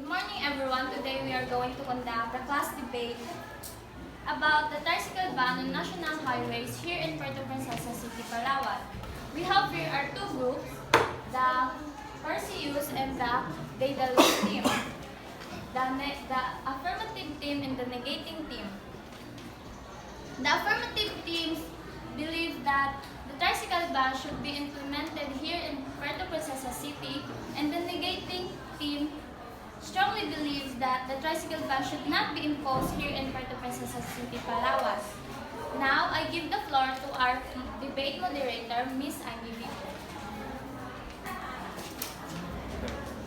Good morning, everyone. Today we are going to conduct a class debate about the tricycle ban on national highways here in Puerto Princesa City, Palawan. We have here our two groups, the Perseus and the Daedalus team, the affirmative team and the negating team. The affirmative teams believe that the tricycle ban should be implemented here in Puerto Princesa City, and the negating team strongly believes that the tricycle ban should not be imposed here in Puerto Princesa City, Palawan. Now, I give the floor to our debate moderator, Ms. Angie.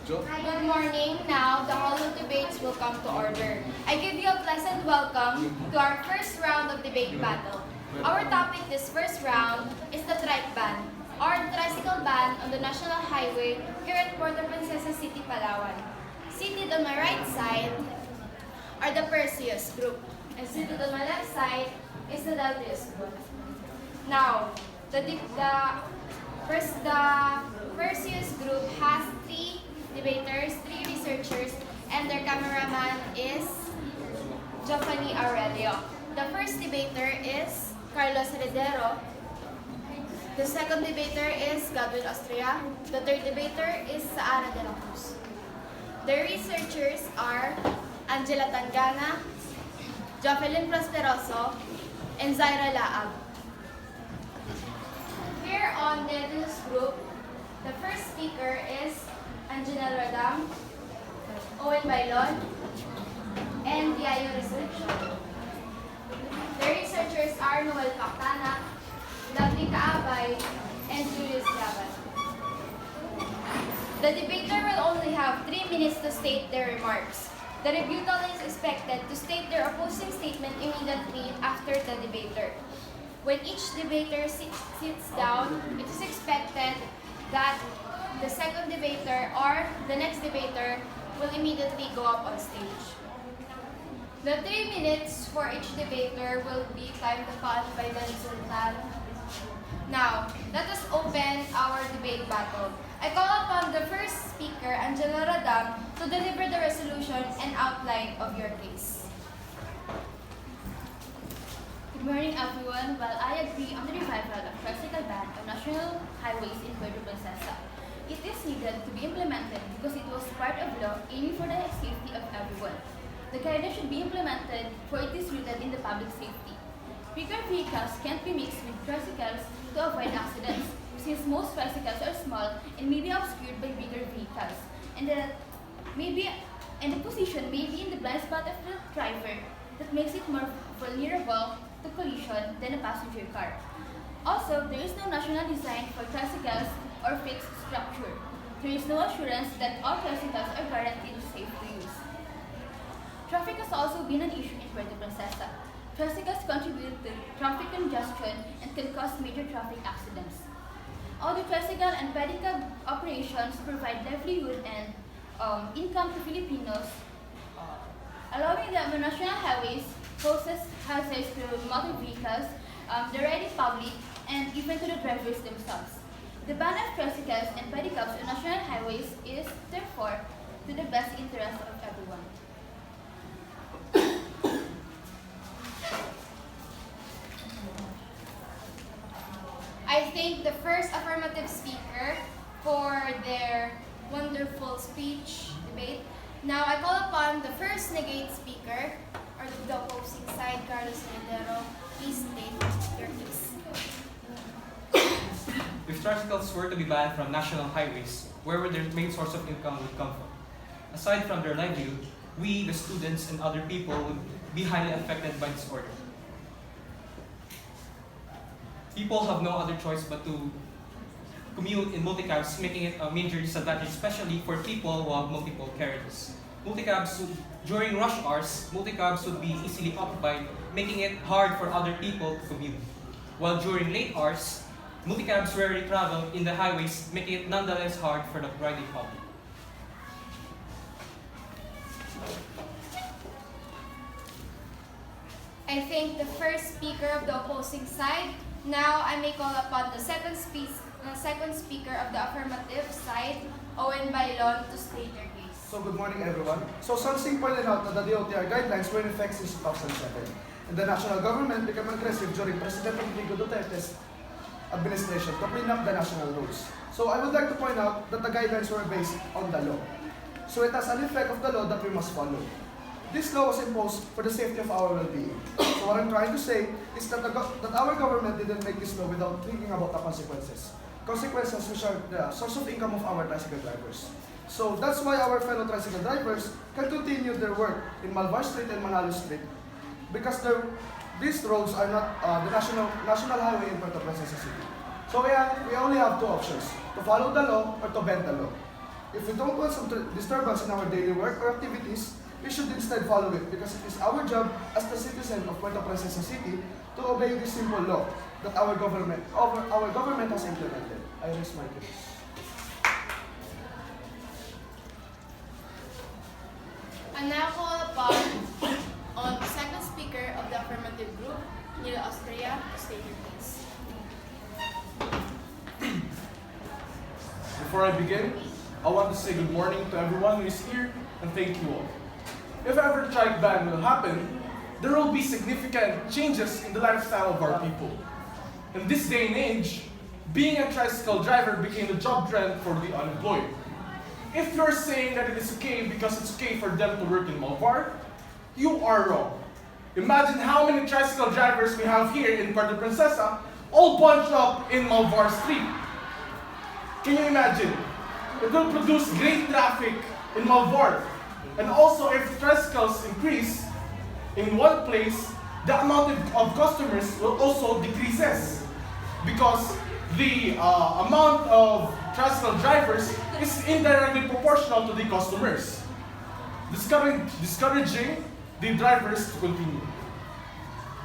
Good morning. Now, the hollow debates will come to order. I give you a pleasant welcome to our first round of debate battle. Our topic this first round is the trike ban, or the tricycle ban on the national highway here at Puerto Princesa City, Palawan. Seated on my right side are the Perseus group, and seated on my left side is the Daedalus group. Now, the Perseus group has three debaters, three researchers, and their cameraman is Giovanni Aurelio. The first debater is Carlos Heredero. The second debater is Gabriel Austria. The third debater is Saara de la Cruz. The researchers are Angela Tangana, Jocelyn Prosperoso, and Zaira Laab. Here on the Daedalus group, the first speaker is Angela Radam, Owen Bailon, and Diayo Research. The researchers are Noel Pactana, Lovely Kaabay, and Julius Gaban. The debater will only have 3 minutes to state their remarks. The rebuttal is expected to state their opposing statement immediately after the debater. When each debator sits down, it is expected that the second debater or the next debater will immediately go up on stage. The 3 minutes for each debater will be timed upon by the resultant. Now, let us open our debate battle. I call upon the first speaker, Angela Radam, to deliver the resolution and outline of your case. Good morning, everyone. Well, I agree on the revival of tricycle ban on national highways in Puerto Princesa. It is needed to be implemented because it was part of law aiming for the safety of everyone. The guidance should be implemented for it is rooted in the public safety. Bigger vehicles can't be mixed with tricycles to avoid accidents, since most tricycles are small and may be obscured by bigger vehicles, and the position may be in the blind spot of the driver that makes it more vulnerable to collision than a passenger car. Also, there is no national design for tricycles or fixed structure. There is no assurance that all tricycles are guaranteed safe to use. Traffic has also been an issue in Puerto Princesa. Tricycles contribute to traffic congestion and can cause major traffic accidents. All the tricycle and pedicab operations provide livelihood and income to Filipinos, allowing them on national highways poses hazards to motor vehicles, the riding public, and even to the drivers themselves. The ban of tricycles and pedicabs on national highways is, therefore, to the best interest of everyone. I thank the first affirmative speaker for their wonderful speech debate. Now I call upon the first negate speaker, or the opposing side, Carlos Heredero. Please state your case. If tricycles were to be banned from national highways, where would their main source of income would come from? Aside from their livelihood, we, the students, and other people would be highly affected by this order. People have no other choice but to commute in multicabs, making it a major disadvantage, especially for people who have multiple carriages. During rush hours, multicabs would be easily occupied, making it hard for other people to commute. While during late hours, multicabs rarely travel in the highways, making it nonetheless hard for the riding public. I thank the first speaker of the opposing side. Now I may call upon the second speaker of the affirmative side, Owen Bailon, to state their case. So good morning everyone. So Sansing pointed out that the DOTR guidelines were in effect since 2007, and the national government became aggressive during President Rodrigo Duterte's administration to clean up the national roads. So I would like to point out that the guidelines were based on the law. So it has an effect of the law that we must follow. This law was imposed for the safety of our well-being. So what I'm trying to say is that, that our government didn't make this law without thinking about the consequences. Consequences which are the source of income of our tricycle drivers. So that's why our fellow tricycle drivers can continue their work in Malvar Street and Manalo Street because these roads are not the national highway in Puerto Princesa City. So we only have two options, to follow the law or to bend the law. If we don't want some disturbance in our daily work or activities, we should instead follow it because it is our job as the citizen of Puerto Princesa City to obey this simple law that our government has implemented. I raise my case. I now call upon on the second speaker of the affirmative group, Nila Austria, to state your case. Before I begin, I want to say good morning to everyone who is here and thank you all. If ever Tricycle Ban will happen, there will be significant changes in the lifestyle of our people. In this day and age, being a tricycle driver became the job trend for the unemployed. If you're saying that it is okay because it's okay for them to work in Malvar, you are wrong. Imagine how many tricycle drivers we have here in Puerto Princesa, all bunched up in Malvar Street. Can you imagine? It will produce great traffic in Malvar. And also, if tricycles increase in one place, the amount of customers will also decreases because the amount of tricycle drivers is indirectly proportional to the customers, discouraging the drivers to continue.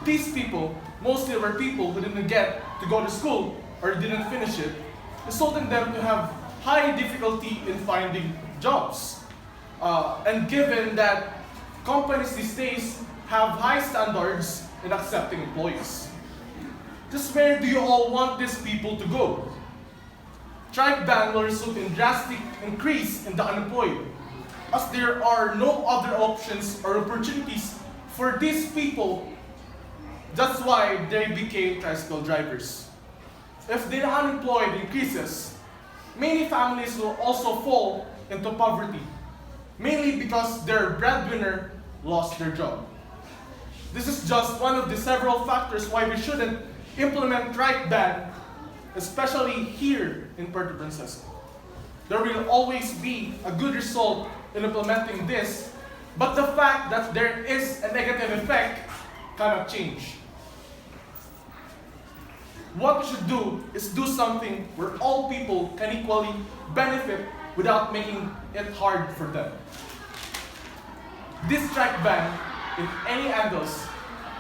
These people mostly were people who didn't get to go to school or didn't finish it, resulting them to have high difficulty in finding jobs. And given that companies these days have high standards in accepting employees. Just where do you all want these people to go? Tricycle ban will result in drastic increase in the unemployed, as there are no other options or opportunities for these people. That's why they became tricycle drivers. If the unemployed increases, many families will also fall into poverty, mainly because their breadwinner lost their job. This is just one of the several factors why we shouldn't implement Tricycle Ban, especially here in Puerto Princesa. There will always be a good result in implementing this, but the fact that there is a negative effect cannot change. What we should do is do something where all people can equally benefit without making it hard for them. This Tricycle Ban, in any angles,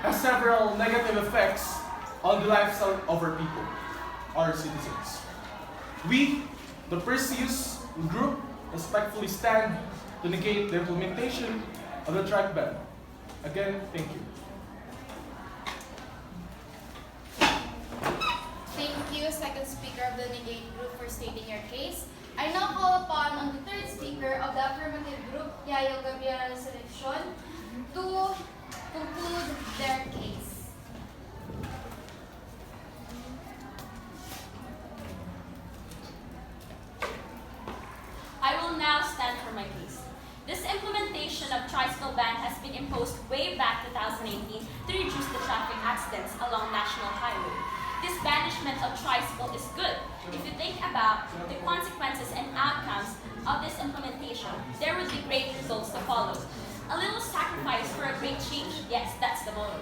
has several negative effects on the lifestyle of our people, our citizens. We, the Perseus group, respectfully stand to negate the implementation of the Tricycle Ban. Again, thank you. Thank you, second speaker of the negate group, for stating your case. I now call upon on the third speaker of the affirmative group, Yayo Gabriela Selection, to conclude their case. I will now stand for my case. This implementation of Tricycle Ban has been imposed way back 2018 to reduce the traffic accidents along National Highway. This banishment of tricycle is good. If you think about the consequences and outcomes of this implementation, there would be great results to follow. A little sacrifice for a great change. Yes, that's the motto.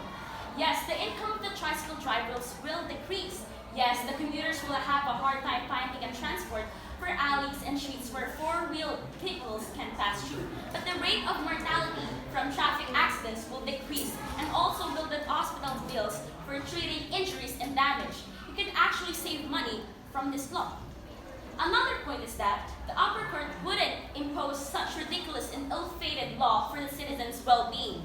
Yes, the income of the tricycle drivers will decrease. Yes, the commuters will have a hard time finding a transport for alleys and streets where four-wheel vehicles can pass through. But the rate of mortality from traffic accidents will decrease, and also will the hospital bills for treating injuries and damage. You can actually save money from this law. Another point is that the upper court wouldn't impose such ridiculous and ill-fated law for the citizens' well-being.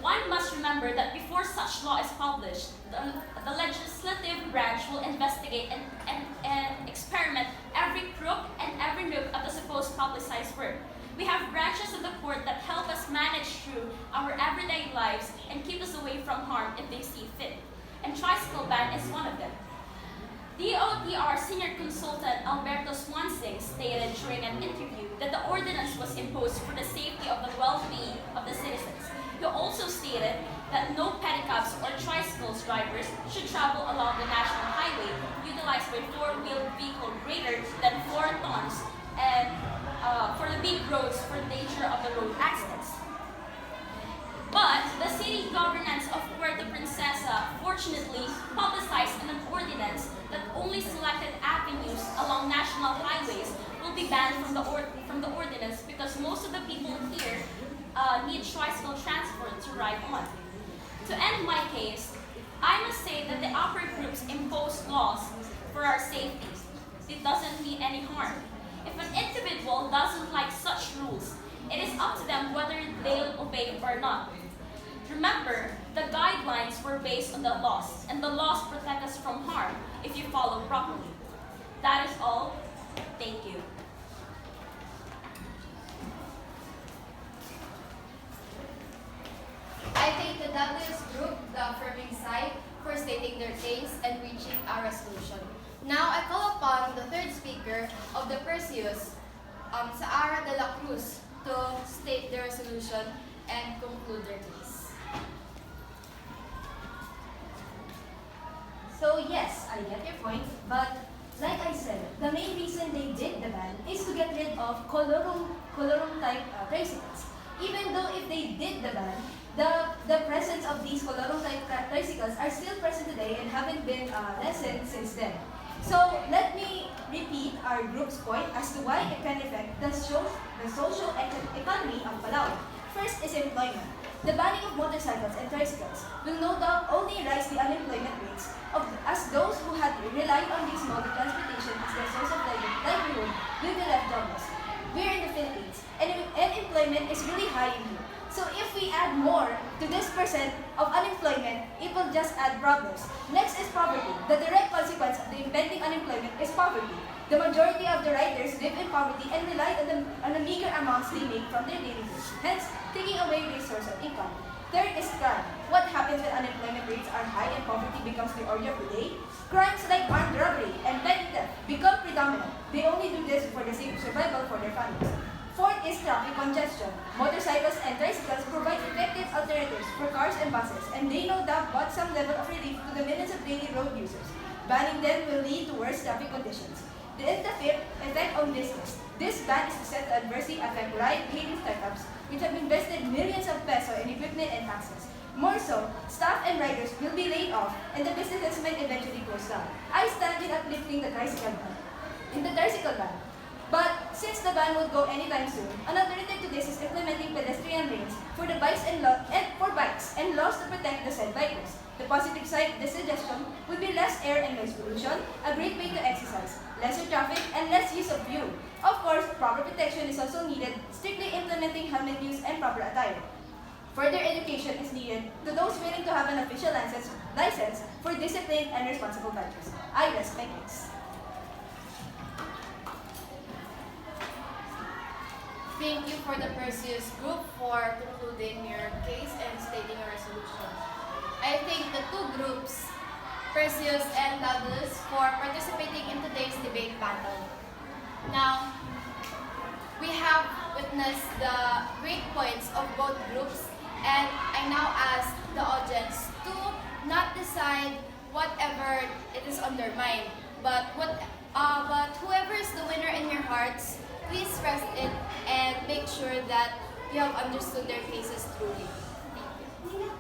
One must remember that before such law is published, the legislative branch will investigate and experiment every crook and every nook of the supposed publicized work. We have lives and keep us away from harm if they see fit. And Tricycle Ban is one of them. DOTR Senior Consultant Alberto Swansing stated during an interview that the ordinance was imposed for the safety of the well-being of the citizens. He also stated that no pedicabs or tricycles drivers should travel along the national highway utilized by four-wheeled vehicle greater than 4 tons and for the big roads for the danger of the road accidents. But the city governance of Puerto Princesa fortunately publicized an ordinance that only selected avenues along national highways will be banned from the ordinance because most of the people here need tricycle transport to ride on. To end my case, I must say that the upper groups impose laws for our safety. It doesn't mean any harm. If an individual doesn't like such rules, it is up to them whether they'll obey or not. Remember, the guidelines were based on the laws, and the laws protect us from harm if you follow properly. That is all. Thank you. I thank the WS group, the affirming side, for stating their case and reaching a resolution. Now I call upon the third speaker of the Perseus, Saara de la Cruz, to state their resolution and conclude their case. So yes, I get your point, but like I said, the main reason they did the ban is to get rid of colorum type tricycles. Even though if they did the ban, the presence of these colorum type tricycles are still present today and haven't been lessened since then. So let me repeat our group's point as to why it can affect the social economy of Palau. First is employment. The banning of motorcycles and tricycles will no doubt only raise the unemployment rates as those who had relied on this mode of transportation as their source of livelihood will be left jobless. We're in the Philippines, and employment is really high in here. So if we add more to this percent of unemployment, it will just add problems. Next is poverty. The direct consequence of the impending unemployment is poverty. The majority of the riders live in poverty and rely on the meager amounts they make from their daily wage, hence taking away their source of income. Third is crime. What happens when unemployment rates are high and poverty becomes the order of the day? Crimes like armed robbery and petty theft become predominant. They only do this for the sake of survival for their families. Fourth is traffic congestion. Motorcycles and tricycles provide effective alternatives for cars and buses, and they no doubt brought some level of relief to the millions of daily road users. Banning them will lead to worse traffic conditions. The fifth effect on business. This ban is set to adversely affect ride-hailing startups, which have invested millions of pesos in equipment and taxes. More so, staff and riders will be laid off, and the businesses might eventually close down. I stand in uplifting the tricycle ban. But since the ban won't go anytime soon, an alternative to this is implementing pedestrian lanes for the bikes and laws to protect the said bikers. The positive side of this suggestion would be less air and noise pollution, a great way to exercise, lesser traffic, and less use of fuel. Of course, proper protection is also needed, strictly implementing helmet use and proper attire. Further education is needed to those willing to have an official license for disciplined and responsible bikers. I rest my case. Thank you for the Perseus group for concluding your case and stating a resolution. I thank the two groups, Perseus and Douglas, for participating in today's debate battle. Now, we have witnessed the great points of both groups, and I now ask the audience to not decide whatever it is on their mind, but whoever is the winner in your hearts, please rest it and make sure that you have understood their cases truly. Thank you.